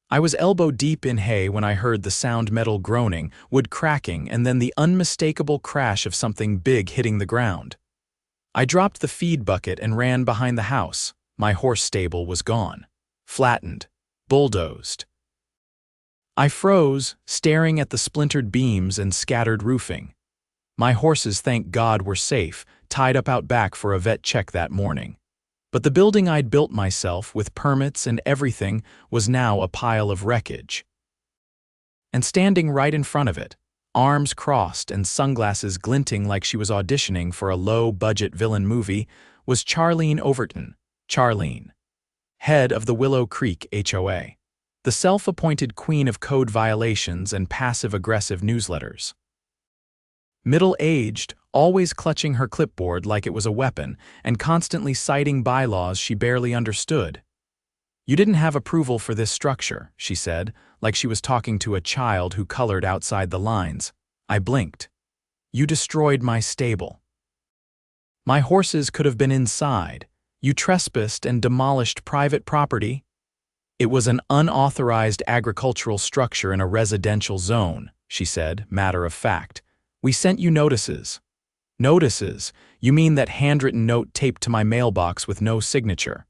I was elbow-deep in hay when I heard the sound metal groaning, wood cracking, and then the unmistakable crash of something big hitting the ground. I dropped the feed bucket and ran behind the house. My horse stable was gone. Flattened. Bulldozed. I froze, staring at the splintered beams and scattered roofing. My horses, thank God, were safe, tied up out back for a vet check that morning. But the building I'd built myself, with permits and everything, was now a pile of wreckage. And standing right in front of it, arms crossed and sunglasses glinting like she was auditioning for a low-budget villain movie, was Charlene Overton, Charlene, head of the Willow Creek HOA, the self-appointed queen of code violations and passive-aggressive newsletters. Middle-aged, always clutching her clipboard like it was a weapon, and constantly citing bylaws she barely understood. "You didn't have approval for this structure," she said, like she was talking to a child who colored outside the lines. I blinked. "You destroyed my stable. My horses could have been inside. You trespassed and demolished private property." "It was an unauthorized agricultural structure in a residential zone," she said, matter of fact. "We sent you notices." "Notices? You mean that handwritten note taped to my mailbox with no signature?"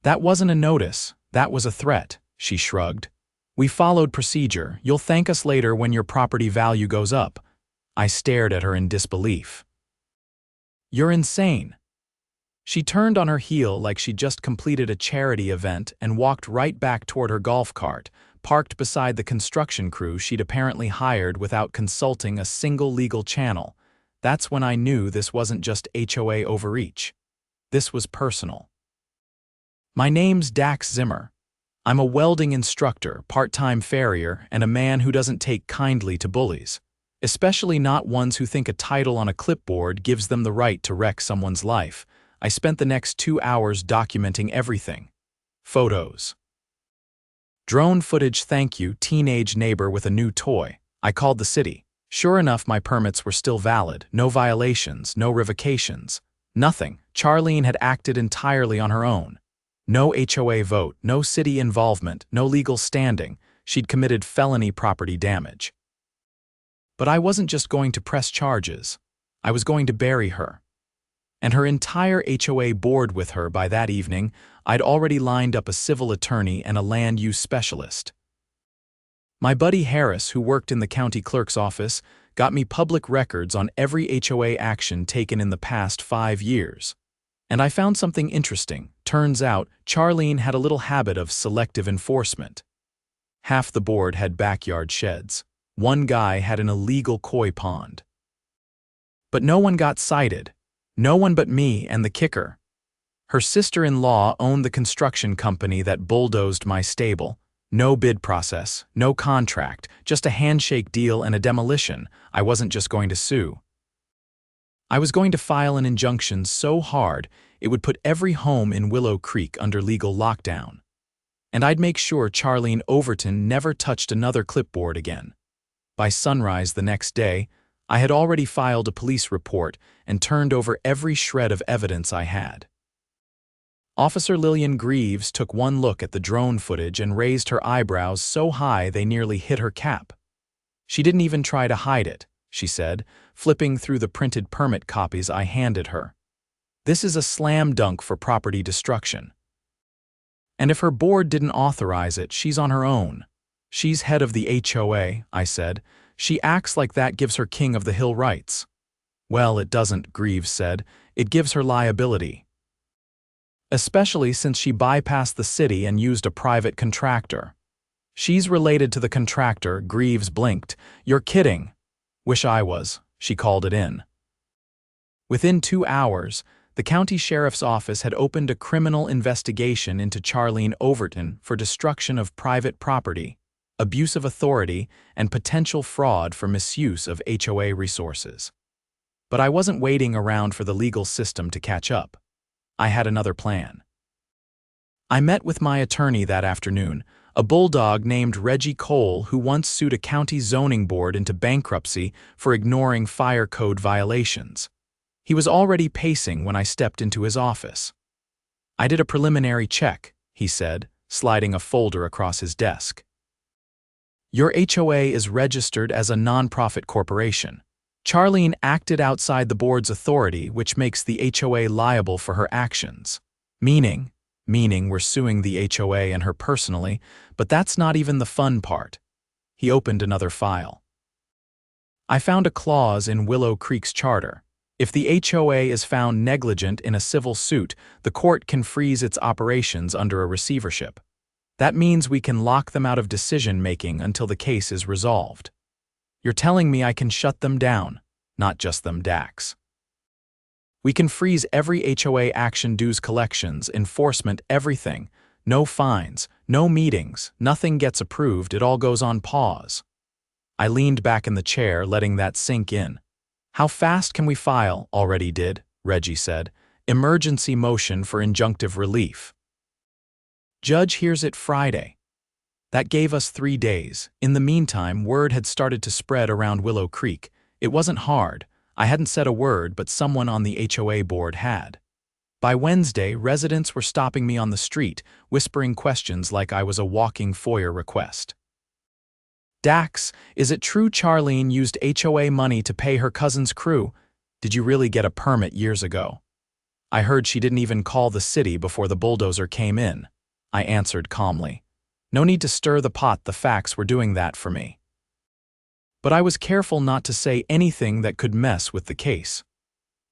"That wasn't a notice, that was a threat," she shrugged. "We followed procedure. You'll thank us later when your property value goes up." I stared at her in disbelief. "You're insane." She turned on her heel like she'd just completed a charity event and walked right back toward her golf cart, parked beside the construction crew she'd apparently hired without consulting a single legal channel. That's when I knew this wasn't just HOA overreach. This was personal. "My name's Dax Zimmer. I'm a welding instructor, part-time farrier, and a man who doesn't take kindly to bullies, especially not ones who think a title on a clipboard gives them the right to wreck someone's life." I spent the next 2 hours documenting everything. Photos. Drone footage, thank you, teenage neighbor with a new toy. I called the city. Sure enough, my permits were still valid. No violations, no revocations. Nothing. Charlene had acted entirely on her own. No HOA vote, no city involvement, no legal standing. She'd committed felony property damage. But I wasn't just going to press charges. I was going to bury her. And her entire HOA board with her by that evening. I'd already lined up a civil attorney and a land use specialist. My buddy Harris, who worked in the county clerk's office, got me public records on every HOA action taken in the past 5 years. And I found something interesting. Turns out, Charlene had a little habit of selective enforcement. Half the board had backyard sheds. One guy had an illegal koi pond. But no one got cited. No one but me, and the kicker. Her sister-in-law owned the construction company that bulldozed my stable. No bid process, no contract, just a handshake deal and a demolition. I wasn't just going to sue. I was going to file an injunction so hard it would put every home in Willow Creek under legal lockdown. And I'd make sure Charlene Overton never touched another clipboard again. By sunrise the next day, I had already filed a police report and turned over every shred of evidence I had. Officer Lillian Greaves took one look at the drone footage and raised her eyebrows so high they nearly hit her cap. She didn't even try to hide it, she said, flipping through the printed permit copies I handed her. "This is a slam dunk for property destruction. And if her board didn't authorize it, she's on her own. She's head of the HOA," I said. "She acts like that gives her king of the hill rights." "Well, it doesn't," Greaves said. "It gives her liability. Especially since she bypassed the city and used a private contractor." "She's related to the contractor," Greaves blinked. "You're kidding." "Wish I was." She called it in. Within 2 hours, the county sheriff's office had opened a criminal investigation into Charlene Overton for destruction of private property, abuse of authority, and potential fraud for misuse of HOA resources. But I wasn't waiting around for the legal system to catch up. I had another plan. I met with my attorney that afternoon, a bulldog named Reggie Cole who once sued a county zoning board into bankruptcy for ignoring fire code violations. He was already pacing when I stepped into his office. "I did a preliminary check," he said, sliding a folder across his desk. Your HOA is registered as a nonprofit corporation. Charlene acted outside the board's authority, which makes the HOA liable for her actions. Meaning we're suing the HOA and her personally, but that's not even the fun part. He opened another file. I found a clause in Willow Creek's charter. If the HOA is found negligent in a civil suit, the court can freeze its operations under a receivership. That means we can lock them out of decision-making until the case is resolved. You're telling me I can shut them down, not just them, Dax. We can freeze every HOA action, dues collections, enforcement, everything. No fines, no meetings, nothing gets approved, it all goes on pause. I leaned back in the chair, letting that sink in. How fast can we file? Already did, Reggie said. Emergency motion for injunctive relief. Judge hears it Friday. That gave us 3 days. In the meantime, word had started to spread around Willow Creek. It wasn't hard. I hadn't said a word, but someone on the HOA board had. By Wednesday, residents were stopping me on the street, whispering questions like I was a walking FOIA request. Dax, is it true Charlene used HOA money to pay her cousin's crew? Did you really get a permit years ago? I heard she didn't even call the city before the bulldozer came in. I answered calmly. No need to stir the pot, the facts were doing that for me. But I was careful not to say anything that could mess with the case.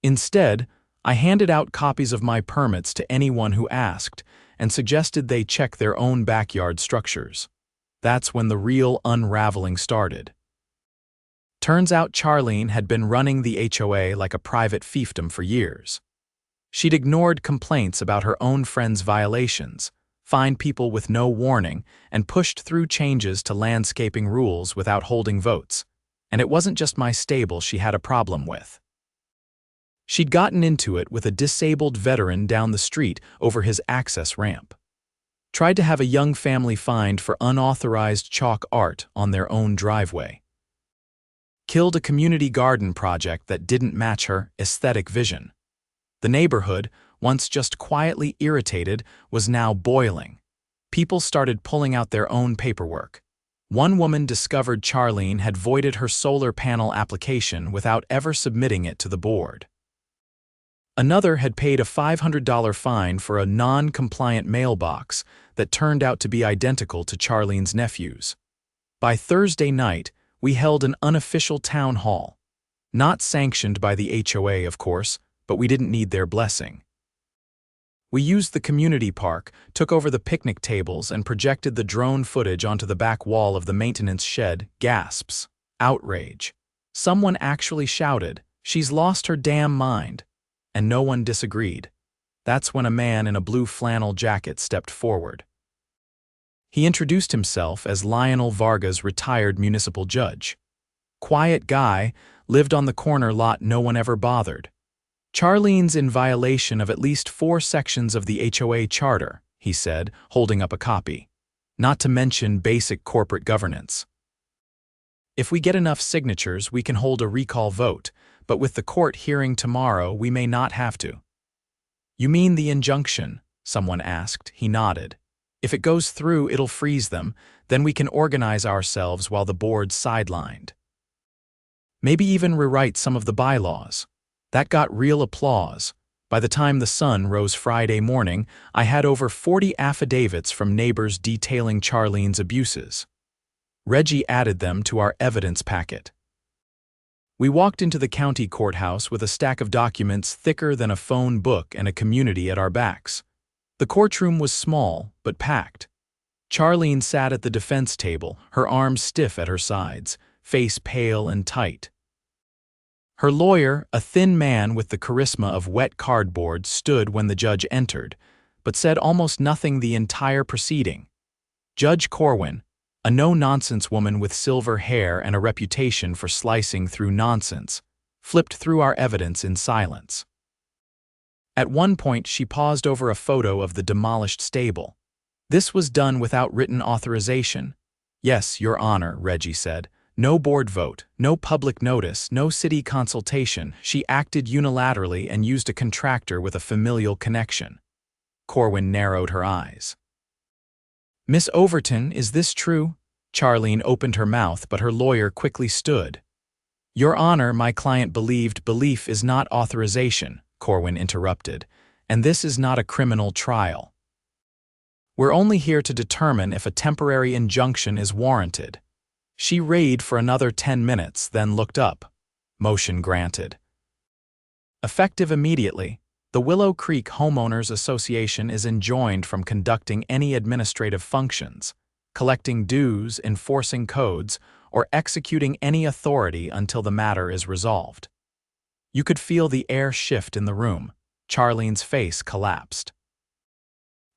Instead, I handed out copies of my permits to anyone who asked and suggested they check their own backyard structures. That's when the real unraveling started. Turns out Charlene had been running the HOA like a private fiefdom for years. She'd ignored complaints about her own friends' violations, fined people with no warning, and pushed through changes to landscaping rules without holding votes. And it wasn't just my stable she had a problem with. She'd gotten into it with a disabled veteran down the street over his access ramp. Tried to have a young family fined for unauthorized chalk art on their own driveway. Killed a community garden project that didn't match her aesthetic vision. The neighborhood, once just quietly irritated, was now boiling. People started pulling out their own paperwork. One woman discovered Charlene had voided her solar panel application without ever submitting it to the board. Another had paid a $500 fine for a non-compliant mailbox that turned out to be identical to Charlene's nephew's. By Thursday night, we held an unofficial town hall. Not sanctioned by the HOA, of course, but we didn't need their blessing. We used the community park, took over the picnic tables, and projected the drone footage onto the back wall of the maintenance shed. Gasps. Outrage. Someone actually shouted, "She's lost her damn mind." And no one disagreed. That's when a man in a blue flannel jacket stepped forward. He introduced himself as Lionel Varga's retired municipal judge. Quiet guy, lived on the corner lot, no one ever bothered. Charlene's in violation of at least 4 sections of the HOA charter, he said, holding up a copy. Not to mention basic corporate governance. If we get enough signatures, we can hold a recall vote, but with the court hearing tomorrow, we may not have to. You mean the injunction? Someone asked. He nodded. If it goes through, it'll freeze them, then we can organize ourselves while the board's sidelined. Maybe even rewrite some of the bylaws. That got real applause. By the time the sun rose Friday morning, I had over 40 affidavits from neighbors detailing Charlene's abuses. Reggie added them to our evidence packet. We walked into the county courthouse with a stack of documents thicker than a phone book and a community at our backs. The courtroom was small, but packed. Charlene sat at the defense table, her arms stiff at her sides, face pale and tight. Her lawyer, a thin man with the charisma of wet cardboard, stood when the judge entered, but said almost nothing the entire proceeding. Judge Corwin, a no-nonsense woman with silver hair and a reputation for slicing through nonsense, flipped through our evidence in silence. At one point, she paused over a photo of the demolished stable. This was done without written authorization. Yes, Your Honor, Reggie said. No board vote, no public notice, no city consultation. She acted unilaterally and used a contractor with a familial connection. Corwin narrowed her eyes. Miss Overton, is this true? Charlene opened her mouth, but her lawyer quickly stood. Your Honor, my client believed belief is not authorization, Corwin interrupted, and this is not a criminal trial. We're only here to determine if a temporary injunction is warranted. She rayed for another 10 minutes, then looked up. Motion granted. Effective immediately, the Willow Creek Homeowners Association is enjoined from conducting any administrative functions, collecting dues, enforcing codes, or executing any authority until the matter is resolved. You could feel the air shift in the room. Charlene's face collapsed.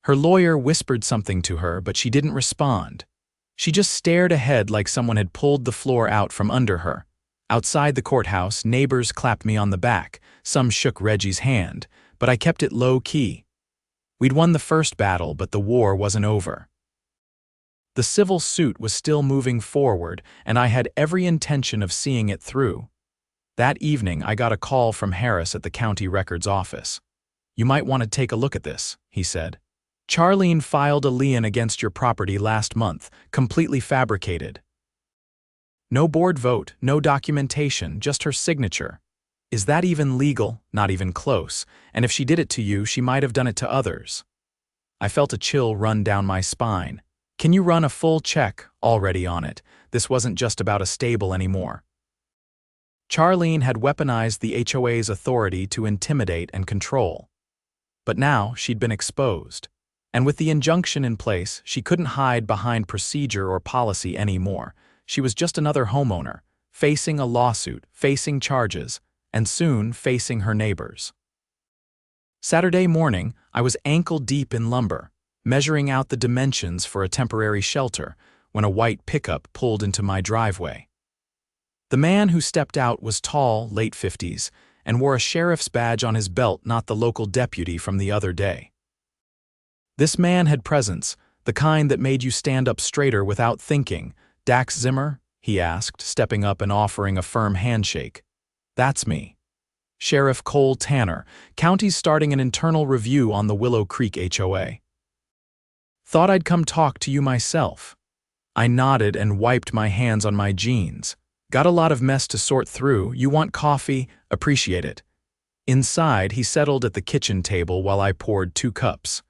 Her lawyer whispered something to her, but she didn't respond. She just stared ahead like someone had pulled the floor out from under her. Outside the courthouse, neighbors clapped me on the back. Some shook Reggie's hand, but I kept it low-key. We'd won the first battle, but the war wasn't over. The civil suit was still moving forward, and I had every intention of seeing it through. That evening, I got a call from Harris at the county records office. You might want to take a look at this, he said. Charlene filed a lien against your property last month, completely fabricated. No board vote, no documentation, just her signature. Is that even legal? Not even close. And if she did it to you, she might have done it to others. I felt a chill run down my spine. Can you run a full check already on it? This wasn't just about a stable anymore. Charlene had weaponized the HOA's authority to intimidate and control. But now she'd been exposed. And with the injunction in place, she couldn't hide behind procedure or policy anymore. She was just another homeowner, facing a lawsuit, facing charges, and soon facing her neighbors. Saturday morning, I was ankle-deep in lumber, measuring out the dimensions for a temporary shelter, when a white pickup pulled into my driveway. The man who stepped out was tall, late 50s, and wore a sheriff's badge on his belt, not the local deputy from the other day. This man had presence, the kind that made you stand up straighter without thinking. Dax Zimmer? He asked, stepping up and offering a firm handshake. That's me. Sheriff Cole Tanner, county's starting an internal review on the Willow Creek HOA. Thought I'd come talk to you myself. I nodded and wiped my hands on my jeans. Got a lot of mess to sort through. You want coffee? Appreciate it. Inside, he settled at the kitchen table while I poured 2 cups.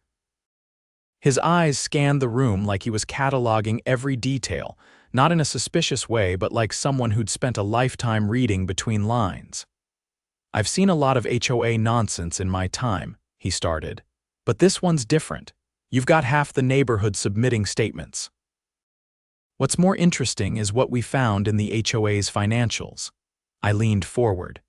His eyes scanned the room like he was cataloging every detail, not in a suspicious way, but like someone who'd spent a lifetime reading between lines. I've seen a lot of HOA nonsense in my time, he started. But this one's different. You've got half the neighborhood submitting statements. What's more interesting is what we found in the HOA's financials. I leaned forward.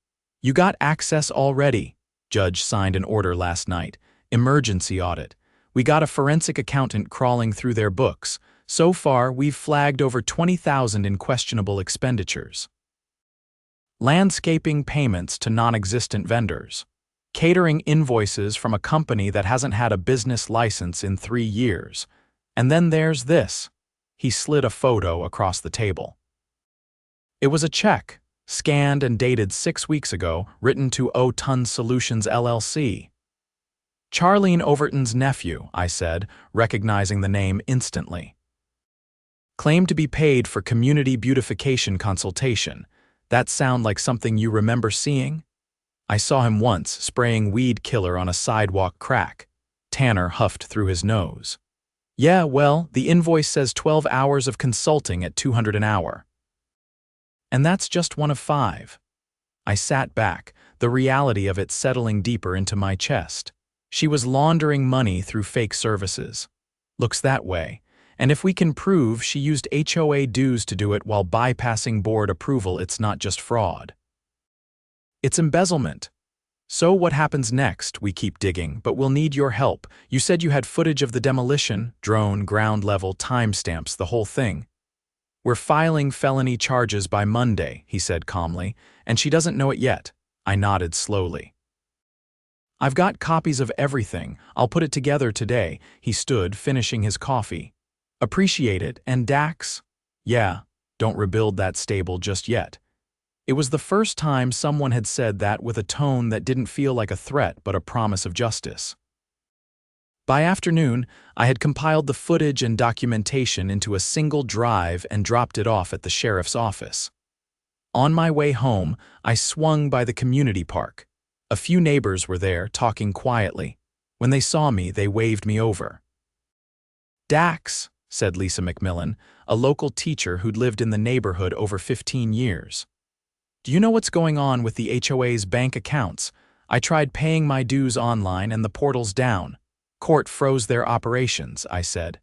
You got access already. Judge signed an order last night. Emergency audit. We got a forensic accountant crawling through their books. So far, we've flagged over $20,000 in questionable expenditures. Landscaping payments to non-existent vendors. Catering invoices from a company that hasn't had a business license in 3 years. And then there's this. He slid a photo across the table. It was a check, scanned and dated 6 weeks ago, written to O-Ton Solutions LLC. Charlene Overton's nephew, I said, recognizing the name instantly. Claimed to be paid for community beautification consultation. That sound like something you remember seeing? I saw him once spraying weed killer on a sidewalk crack. Tanner huffed through his nose. Yeah, well, the invoice says 12 hours of consulting at $200 an hour. And that's just one of 5. I sat back, the reality of it settling deeper into my chest. She was laundering money through fake services. Looks that way. And if we can prove she used HOA dues to do it while bypassing board approval, it's not just fraud. It's embezzlement. So what happens next? We keep digging, but we'll need your help. You said you had footage of the demolition, drone, ground level, timestamps, the whole thing. We're filing felony charges by Monday, he said calmly, and she doesn't know it yet. I nodded slowly. I've got copies of everything. I'll put it together today. He stood, finishing his coffee. Appreciate it, and Dax? Yeah, don't rebuild that stable just yet. It was the first time someone had said that with a tone that didn't feel like a threat but a promise of justice. By afternoon, I had compiled the footage and documentation into a single drive and dropped it off at the sheriff's office. On my way home, I swung by the community park. A few neighbors were there, talking quietly. When they saw me, they waved me over. "Dax," said Lisa McMillan, a local teacher who'd lived in the neighborhood over 15 years. "Do you know what's going on with the HOA's bank accounts? I tried paying my dues online and the portal's down. Court froze their operations," I said.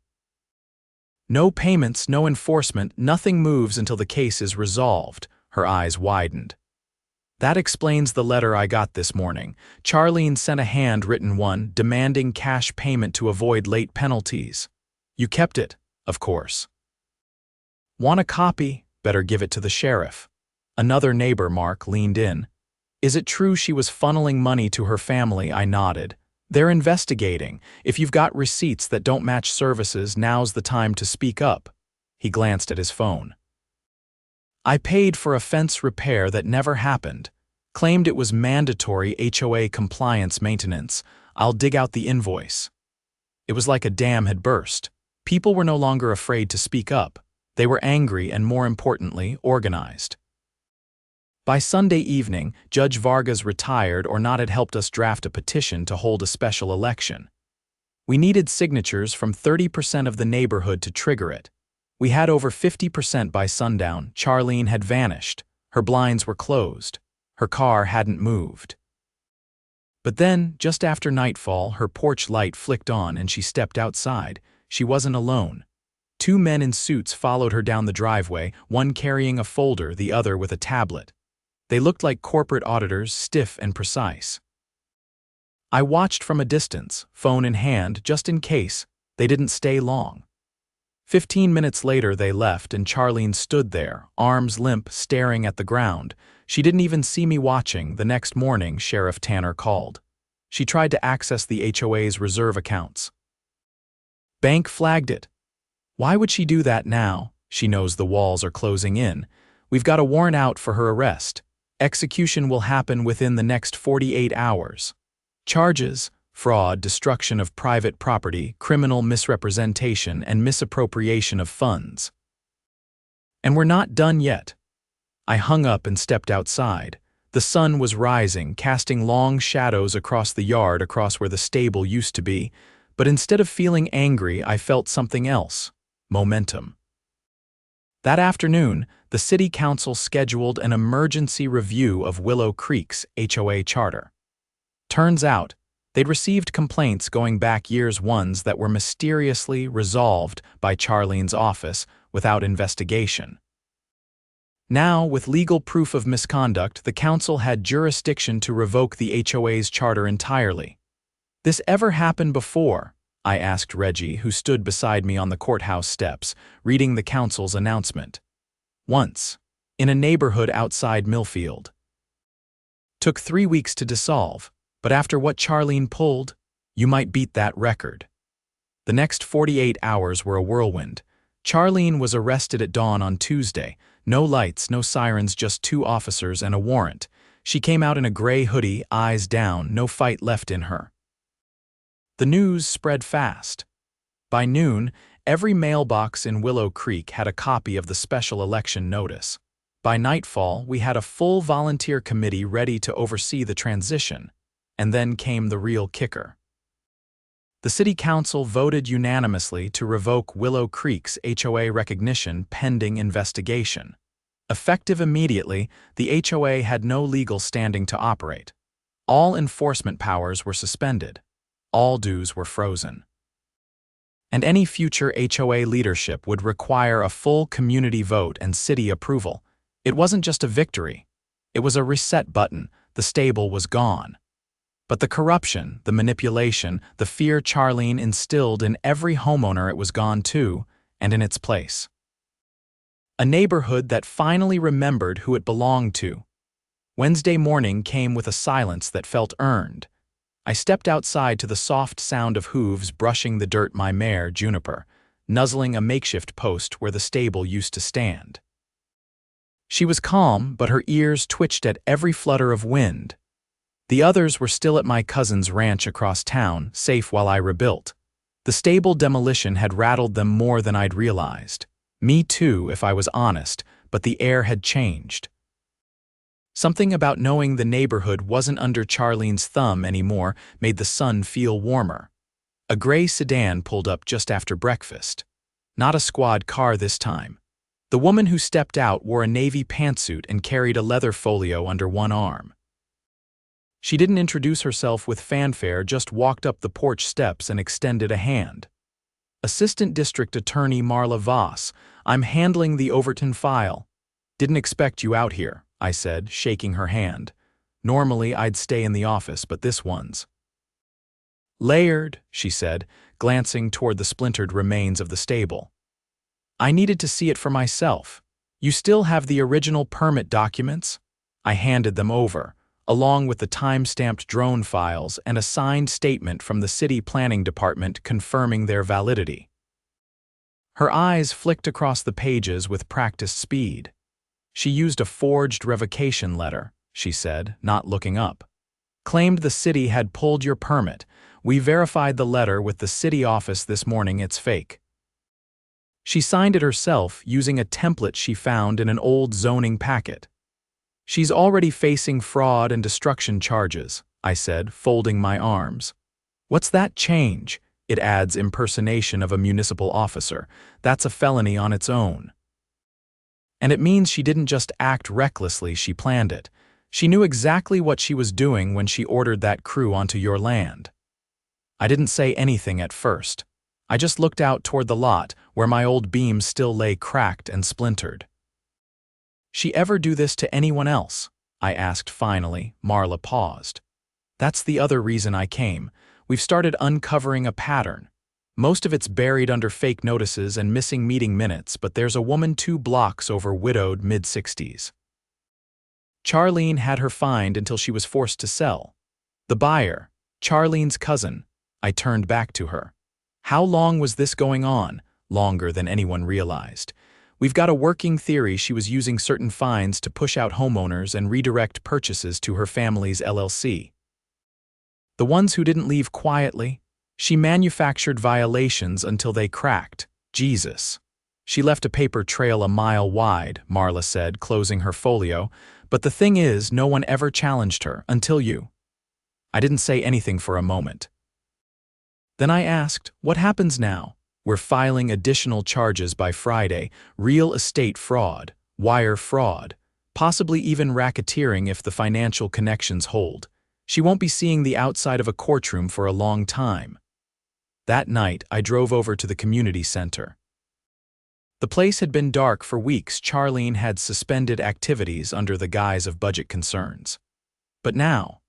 "No payments, no enforcement, nothing moves until the case is resolved." Her eyes widened. "That explains the letter I got this morning. Charlene sent a handwritten one demanding cash payment to avoid late penalties. You kept it, of course." "Want a copy? Better give it to the sheriff." Another neighbor, Mark, leaned in. "Is it true she was funneling money to her family?" I nodded. "They're investigating. If you've got receipts that don't match services, now's the time to speak up." He glanced at his phone. "I paid for a fence repair that never happened. Claimed it was mandatory HOA compliance maintenance. I'll dig out the invoice." It was like a dam had burst. People were no longer afraid to speak up. They were angry and, more importantly, organized. By Sunday evening, Judge Vargas retired or not had helped us draft a petition to hold a special election. We needed signatures from 30% of the neighborhood to trigger it. We had over 50% by sundown. Charlene had vanished. Her blinds were closed. Her car hadn't moved. But then, just after nightfall, her porch light flicked on and she stepped outside. She wasn't alone. 2 men in suits followed her down the driveway, one carrying a folder, the other with a tablet. They looked like corporate auditors, stiff and precise. I watched from a distance, phone in hand, just in case. They didn't stay long. 15 minutes later they left and Charlene stood there, arms limp, staring at the ground. She didn't even see me watching. The next morning, Sheriff Tanner called. She tried to access the HOA's reserve accounts. Bank flagged it. Why would she do that now? She knows the walls are closing in. We've got a warrant out for her arrest. Execution will happen within the next 48 hours. Charges: fraud, destruction of private property, criminal misrepresentation, and misappropriation of funds. And we're not done yet. I hung up and stepped outside. The sun was rising, casting long shadows across the yard, across where the stable used to be. But instead of feeling angry, I felt something else: momentum. That afternoon, the City Council scheduled an emergency review of Willow Creek's HOA charter. Turns out, they'd received complaints going back years, ones that were mysteriously resolved by Charlene's office without investigation. Now, with legal proof of misconduct, the council had jurisdiction to revoke the HOA's charter entirely. "This ever happened before?" I asked Reggie, who stood beside me on the courthouse steps, reading the council's announcement. "Once, in a neighborhood outside Millfield. Took 3 weeks to dissolve, but after what Charlene pulled, you might beat that record." The next 48 hours were a whirlwind. Charlene was arrested at dawn on Tuesday. No lights, no sirens, just 2 officers and a warrant. She came out in a gray hoodie, eyes down, no fight left in her. The news spread fast. By noon, every mailbox in Willow Creek had a copy of the special election notice. By nightfall, we had a full volunteer committee ready to oversee the transition. And then came the real kicker. The City Council voted unanimously to revoke Willow Creek's HOA recognition pending investigation. Effective immediately, the HOA had no legal standing to operate. All enforcement powers were suspended. All dues were frozen. And any future HOA leadership would require a full community vote and city approval. It wasn't just a victory. It was a reset button. The stable was gone. But the corruption, the manipulation, the fear Charlene instilled in every homeowner, it was gone too, and in its place. A neighborhood that finally remembered who it belonged to. Wednesday morning came with a silence that felt earned. I stepped outside to the soft sound of hooves brushing the dirt, my mare, Juniper, nuzzling a makeshift post where the stable used to stand. She was calm, but her ears twitched at every flutter of wind. The others were still at my cousin's ranch across town, safe while I rebuilt. The stable demolition had rattled them more than I'd realized. Me too, if I was honest, but the air had changed. Something about knowing the neighborhood wasn't under Charlene's thumb anymore made the sun feel warmer. A gray sedan pulled up just after breakfast. Not a squad car this time. The woman who stepped out wore a navy pantsuit and carried a leather folio under one arm. She didn't introduce herself with fanfare, just walked up the porch steps and extended a hand. "Assistant District Attorney Marla Voss, I'm handling the Overton file." "Didn't expect you out here," I said, shaking her hand. "Normally I'd stay in the office, but this one's layered," she said, glancing toward the splintered remains of the stable. "I needed to see it for myself. You still have the original permit documents?" I handed them over, along with the time-stamped drone files and a signed statement from the city planning department confirming their validity. Her eyes flicked across the pages with practiced speed. "She used a forged revocation letter," she said, not looking up. "Claimed the city had pulled your permit. We verified the letter with the city office this morning. It's fake." She signed it herself using a template she found in an old zoning packet. "She's already facing fraud and destruction charges," I said, folding my arms. "What's that change? It adds impersonation of a municipal officer. That's a felony on its own." "And it means she didn't just act recklessly, she planned it. She knew exactly what she was doing when she ordered that crew onto your land." I didn't say anything at first. I just looked out toward the lot where my old beams still lay cracked and splintered. "She ever do this to anyone else?" I asked finally. Marla paused. "That's the other reason I came. We've started uncovering a pattern. Most of it's buried under fake notices and missing meeting minutes, but there's a woman 2 blocks over, widowed, mid-60s. Charlene had her fined until she was forced to sell. The buyer, Charlene's cousin." I turned back to her. "How long was this going on?" "Longer than anyone realized. We've got a working theory she was using certain fines to push out homeowners and redirect purchases to her family's LLC. The ones who didn't leave quietly. She manufactured violations until they cracked. Jesus. She left a paper trail a mile wide," Marla said, closing her folio. "But the thing is, no one ever challenged her, until you." I didn't say anything for a moment. Then I asked, "What happens now?" "We're filing additional charges by Friday, real estate fraud, wire fraud, possibly even racketeering if the financial connections hold. She won't be seeing the outside of a courtroom for a long time." That night, I drove over to the community center. The place had been dark for weeks. Charlene had suspended activities under the guise of budget concerns. But now,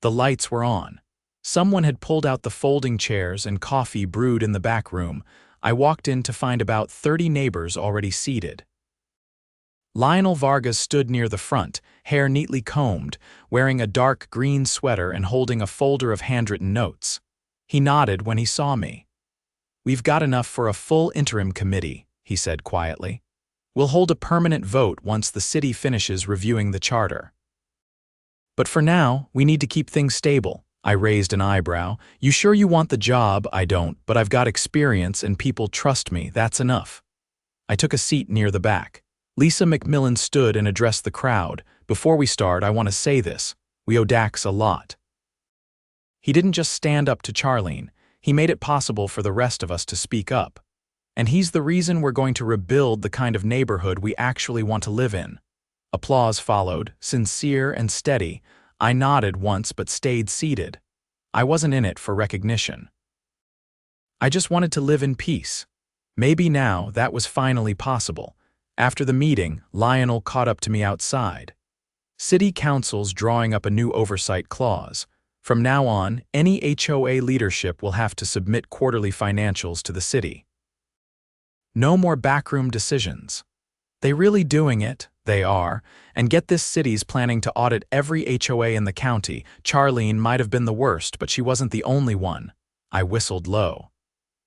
the lights were on. Someone had pulled out the folding chairs and coffee brewed in the back room. I walked in to find about 30 neighbors already seated. Lionel Vargas stood near the front, hair neatly combed, wearing a dark green sweater and holding a folder of handwritten notes. He nodded when he saw me. "We've got enough for a full interim committee," he said quietly. "We'll hold a permanent vote once the city finishes reviewing the charter. But for now, we need to keep things stable." I raised an eyebrow. "You sure you want the job?" "I don't, but I've got experience and people trust me. That's enough." I took a seat near the back. Lisa McMillan stood and addressed the crowd. "Before we start, I want to say this. We owe Dax a lot." He didn't just stand up to Charlene. He made it possible for the rest of us to speak up. And he's the reason we're going to rebuild the kind of neighborhood we actually want to live in. Applause followed, sincere and steady. I nodded once but stayed seated. I wasn't in it for recognition. I just wanted to live in peace. Maybe now that was finally possible. After the meeting, Lionel caught up to me outside. "City Council's drawing up a new oversight clause. From now on, any HOA leadership will have to submit quarterly financials to the city. No more backroom decisions." They really doing it? They are. And get this, city's planning to audit every HOA in the county. Charlene might have been the worst, but she wasn't the only one. I whistled low.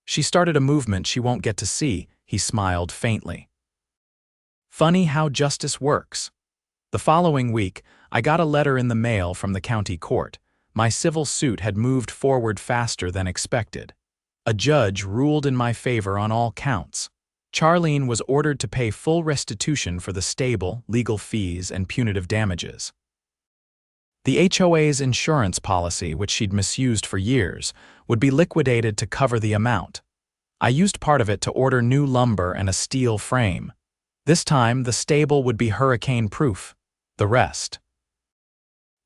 "She started a movement she won't get to see," he smiled faintly. Funny how justice works. The following week, I got a letter in the mail from the county court. My civil suit had moved forward faster than expected. A judge ruled in my favor on all counts. Charlene was ordered to pay full restitution for the stable, legal fees, and punitive damages. The HOA's insurance policy, which she'd misused for years, would be liquidated to cover the amount. I used part of it to order new lumber and a steel frame. This time, the stable would be hurricane-proof. The rest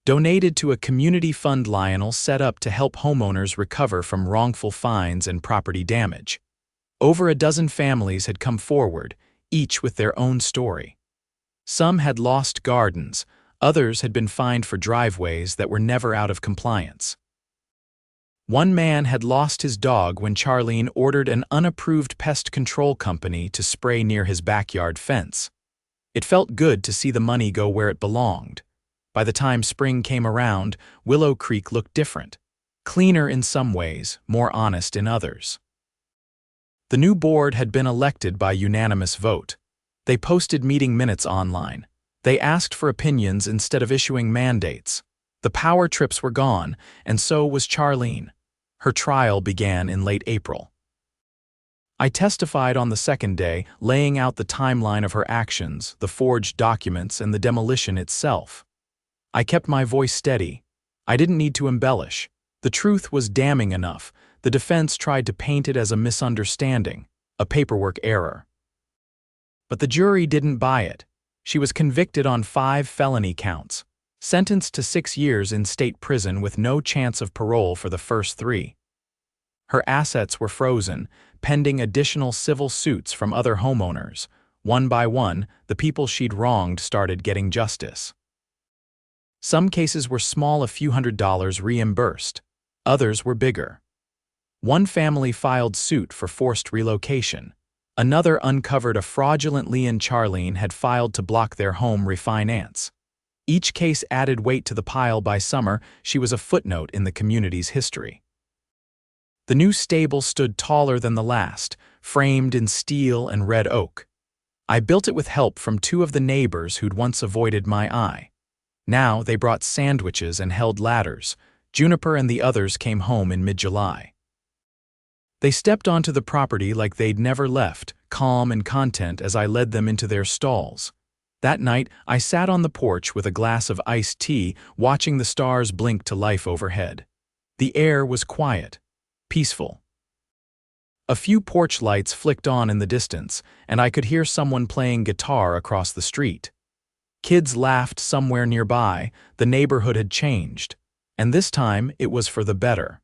donated to a community fund Lionel set up to help homeowners recover from wrongful fines and property damage. Over a dozen families had come forward, each with their own story. Some had lost gardens, others had been fined for driveways that were never out of compliance. One man had lost his dog when Charlene ordered an unapproved pest control company to spray near his backyard fence. It felt good to see the money go where it belonged. By the time spring came around, Willow Creek looked different. Cleaner in some ways, more honest in others. The new board had been elected by unanimous vote. They posted meeting minutes online. They asked for opinions instead of issuing mandates. The power trips were gone, and so was Charlene. Her trial began in late April. I testified on the second day, laying out the timeline of her actions, the forged documents, and the demolition itself. I kept my voice steady. I didn't need to embellish. The truth was damning enough. The defense tried to paint it as a misunderstanding, a paperwork error. But the jury didn't buy it. She was convicted on 5 felony counts, sentenced to 6 years in state prison with no chance of parole for the first 3. Her assets were frozen, pending additional civil suits from other homeowners. One by one, the people she'd wronged started getting justice. Some cases were small, a few $100s reimbursed. Others were bigger. One family filed suit for forced relocation. Another uncovered a fraudulent lien Charlene had filed to block their home refinance. Each case added weight to the pile. By summer, she was a footnote in the community's history. The new stable stood taller than the last, framed in steel and red oak. I built it with help from 2 of the neighbors who'd once avoided my eye. Now they brought sandwiches and held ladders. Juniper and the others came home in mid-July. They stepped onto the property like they'd never left, calm and content as I led them into their stalls. That night, I sat on the porch with a glass of iced tea, watching the stars blink to life overhead. The air was quiet, peaceful. A few porch lights flicked on in the distance, and I could hear someone playing guitar across the street. Kids laughed somewhere nearby. The neighborhood had changed, and this time it was for the better.